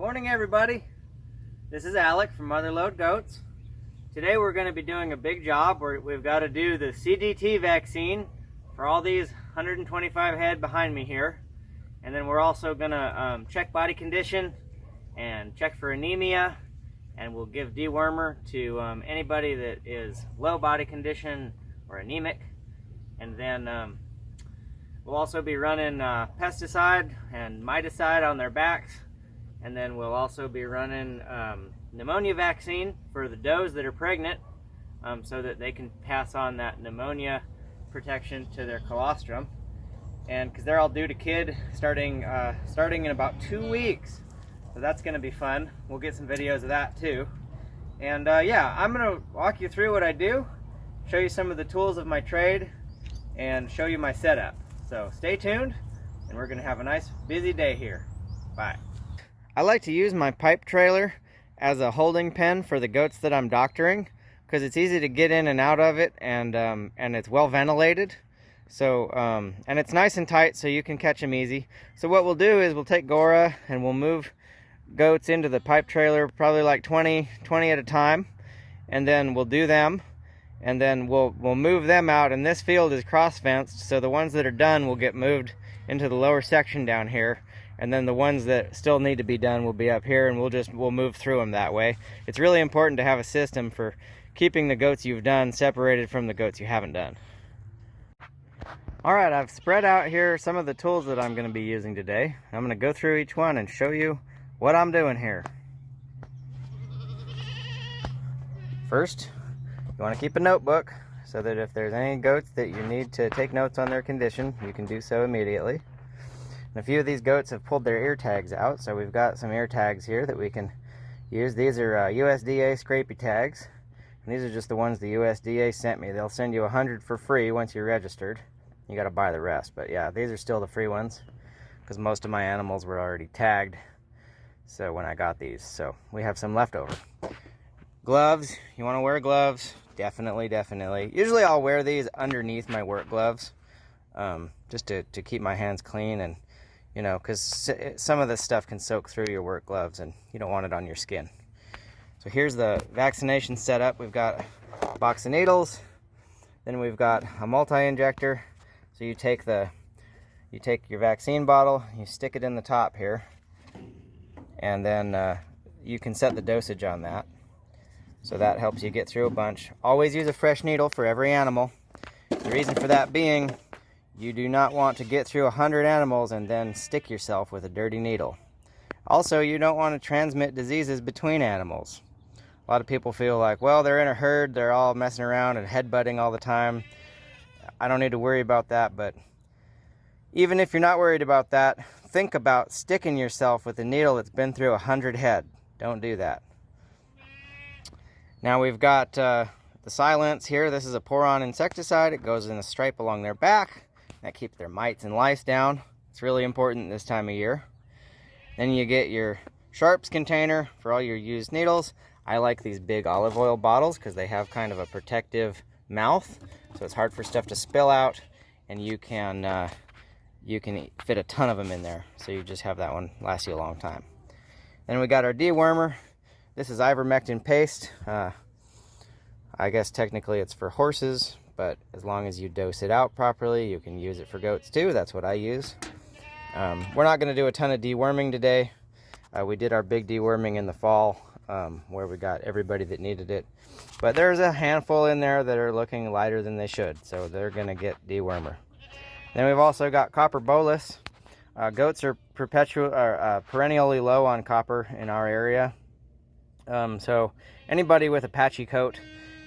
Morning everybody, this is Alec from Motherlode Goats. Today we're going to be doing a big job where we've got to do the CDT vaccine for all these 125 head behind me here. And then we're also going to check body condition and check for anemia, and we'll give dewormer to anybody that is low body condition or anemic. And then we'll also be running pesticide and miticide on their backs. And then we'll also be running pneumonia vaccine for the does that are pregnant, so that they can pass on that pneumonia protection to their colostrum. And because they're all due to kid starting in about 2 weeks. So that's going to be fun. We'll get some videos of that too. And yeah, I'm going to walk you through what I do, show you some of the tools of my trade, and show you my setup. So stay tuned, and we're going to have a nice busy day here. Bye. I like to use my pipe trailer as a holding pen for the goats that I'm doctoring, because it's easy to get in and out of it, and it's well ventilated. So and it's nice and tight, so you can catch them easy. So what we'll do is we'll take Gora and we'll move goats into the pipe trailer, probably like 20 at a time, and then we'll do them, and then we'll move them out. And this field is cross fenced, so the ones that are done will get moved into the lower section down here. And then the ones that still need to be done will be up here, and we'll move through them that way. It's really important to have a system for keeping the goats you've done separated from the goats you haven't done. All right, I've spread out here some of the tools that I'm going to be using today. I'm going to go through each one and show you what I'm doing here. First, you want to keep a notebook so that if there's any goats that you need to take notes on their condition, you can do so immediately. And a few of these goats have pulled their ear tags out, so we've got some ear tags here that we can use. These are USDA scrapey tags, and these are just the ones the USDA sent me. They'll send you 100 for free once you're registered. You got to buy the rest, but yeah, these are still the free ones because most of my animals were already tagged. So when I got these, so we have some left over. Gloves, you want to wear gloves? Definitely. Usually I'll wear these underneath my work gloves, just to keep my hands clean, and you know, because some of this stuff can soak through your work gloves and you don't want it on your skin. So here's the vaccination setup. We've got a box of needles, then we've got a multi-injector. So you take your vaccine bottle, you stick it in the top here, and then you can set the dosage on that. So that helps you get through a bunch. Always use a fresh needle for every animal. The reason for that being, you do not want to get through 100 animals and then stick yourself with a dirty needle. Also, you don't want to transmit diseases between animals. A lot of people feel like, well, they're in a herd, they're all messing around and headbutting all the time. I don't need to worry about that, but even if you're not worried about that, think about sticking yourself with a needle that's been through 100 head. Don't do that. Now we've got the Silence here. This is a pour-on insecticide. It goes in a stripe along their back. That keeps their mites and lice down. It's really important this time of year. Then you get your sharps container for all your used needles. I like these big olive oil bottles because they have kind of a protective mouth, so it's hard for stuff to spill out, and you can fit a ton of them in there, so you just have that one last you a long time. Then we got our dewormer. This is ivermectin paste. I guess technically it's for horses, but as long as you dose it out properly, you can use it for goats too. That's what I use. We're not going to do a ton of deworming today. We did our big deworming in the fall, where we got everybody that needed it. But there's a handful in there that are looking lighter than they should, so they're going to get dewormer. Then we've also got copper bolus. Goats are perennially low on copper in our area. So anybody with a patchy coat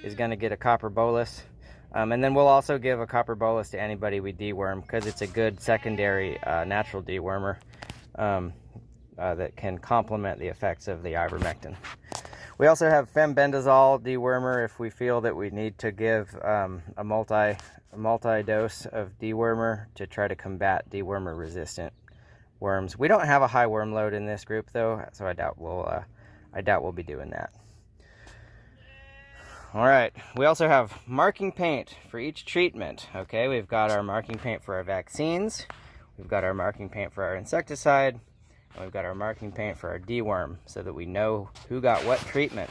is going to get a copper bolus. And then we'll also give a copper bolus to anybody we deworm, because it's a good secondary natural dewormer that can complement the effects of the ivermectin. We also have fembendazole dewormer if we feel that we need to give a multi-dose of dewormer to try to combat dewormer resistant worms. We don't have a high worm load in this group though, so I doubt we'll be doing that. All right, we also have marking paint for each treatment. Okay, we've got our marking paint for our vaccines, we've got our marking paint for our insecticide, And we've got our marking paint for our deworm so that we know who got what treatment.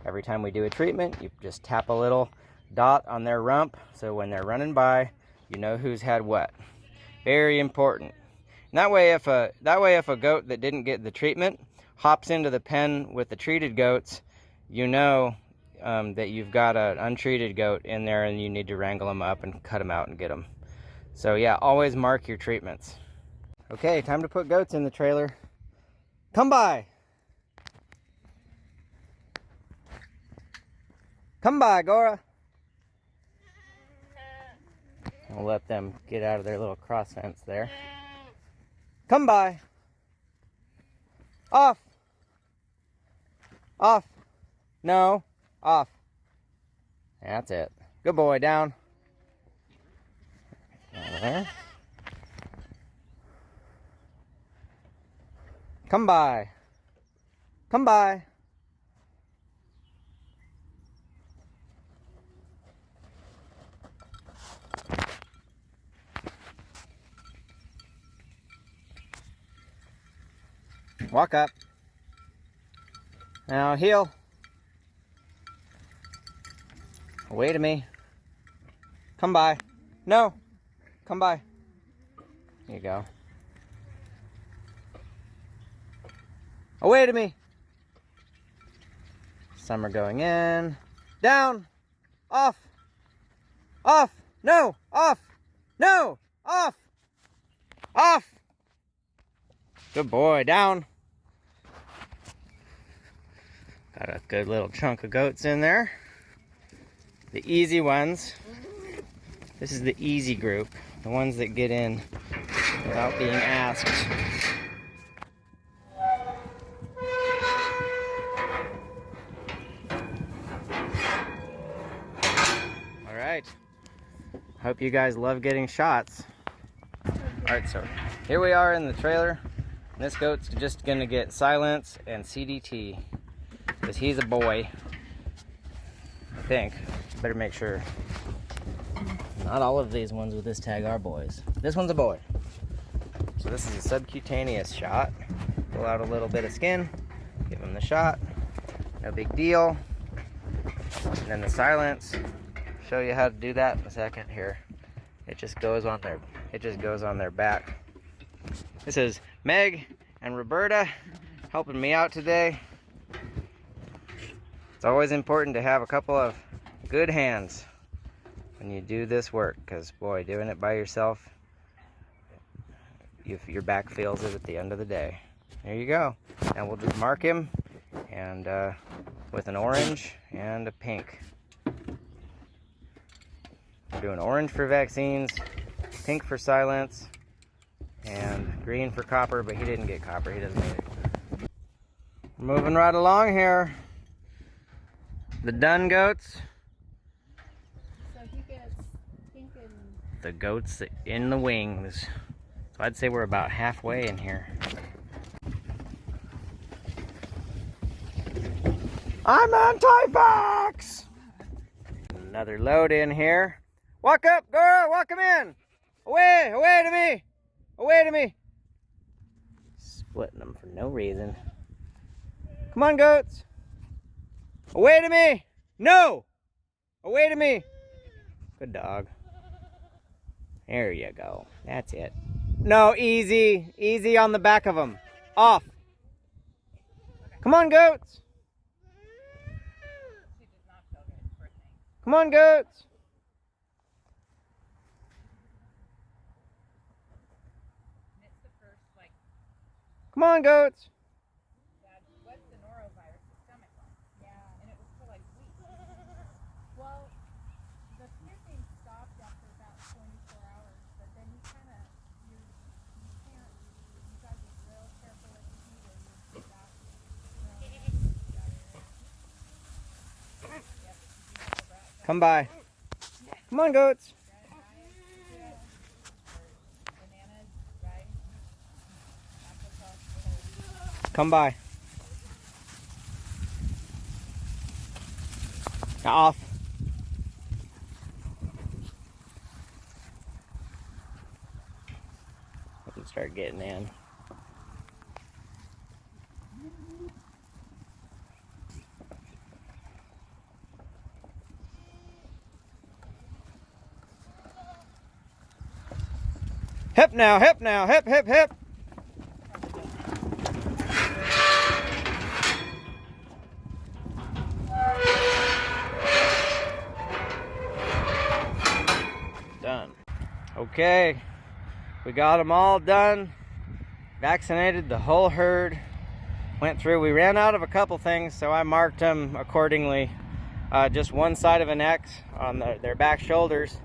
Every time we do a treatment, you just tap a little dot on their rump so when they're running by, you know who's had what. Very important. And that way if a goat that didn't get the treatment hops into the pen with the treated goats, you know that you've got an untreated goat in there and you need to wrangle them up and cut them out and get them. So yeah, always mark your treatments. Okay, time to put goats in the trailer. Come by. Come by, Gora. We'll let them get out of their little cross fence there. Come by. Off. Off. No. Off. That's it. Good boy. Down. There. Come by. Come by. Walk up. Now heel. Away to me. Come by. No. Come by. There you go. Away to me. Some are going in. Down. Off. Off. No. Off. No. Off. Off. Good boy. Down. Got a good little chunk of goats in there. The easy ones. This is the easy group. The ones that get in without being asked. All right. Hope you guys love getting shots. All right, so here we are in the trailer. This goat's just gonna get silence and CDT. Because he's a boy, I think. Better make sure. Not all of these ones with this tag are boys. This one's a boy. So this is a subcutaneous shot. Pull out a little bit of skin, give him the shot. No big deal. And then the silence. Show you how to do that in a second here. It just goes on their back. This is Meg and Roberta helping me out today. It's always important to have a couple of good hands when you do this work, because boy, doing it by yourself, your back feels it at the end of the day. There you go. And we'll just mark him and with an orange and a pink. We're doing orange for vaccines, pink for silence, and green for copper, but he didn't get copper. He doesn't need it. Moving right along here. The dun goats. So he gets pink and... The goats in the wings. So I'd say we're about halfway in here. I'm anti-vax! Another load in here. Walk up, girl, walk him in. Away, away to me. Away to me. Splitting them for no reason. Come on, goats. Away to me! No! Away to me! Good dog. There you go. That's it. No, easy. Easy on the back of them. Off. Come on, goats. Come on, goats. Come on, goats. Well, the piercing stopped after about 24 hours, but then you kind of, you can't, you gotta be real careful what you eat or you get back. Come by. Come on, goats. Come by. Off. We can start getting in. Hip now, hip now, hip, hip, hip. Done. Okay, we got them all done. Vaccinated the whole herd. Went through, we ran out of a couple things, so I marked them accordingly. Just one side of an X on their back shoulders.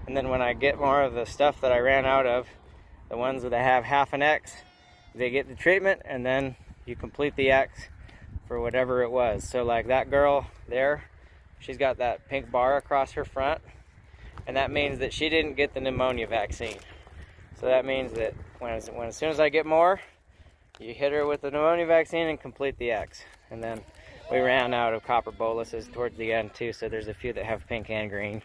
And then when I get more of the stuff that I ran out of, the ones that have half an X, they get the treatment, and then you complete the X for whatever it was. So like that girl there, she's got that pink bar across her front, and that means that she didn't get the pneumonia vaccine. So that means that as soon as I get more, you hit her with the pneumonia vaccine and complete the X. And then we ran out of copper boluses towards the end too, so there's a few that have pink and green.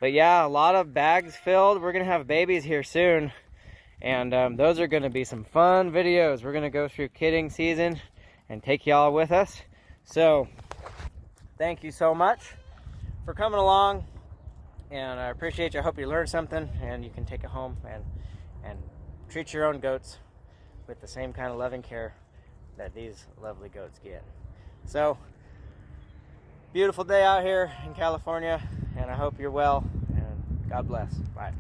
But yeah, a lot of bags filled. We're gonna have babies here soon, and those are gonna be some fun videos. We're gonna go through kidding season and take y'all with us. So thank you so much for coming along, and I appreciate you. I hope you learned something and you can take it home and treat your own goats with the same kind of loving care that these lovely goats get. So, beautiful day out here in California, and I hope you're well, and God bless. Bye.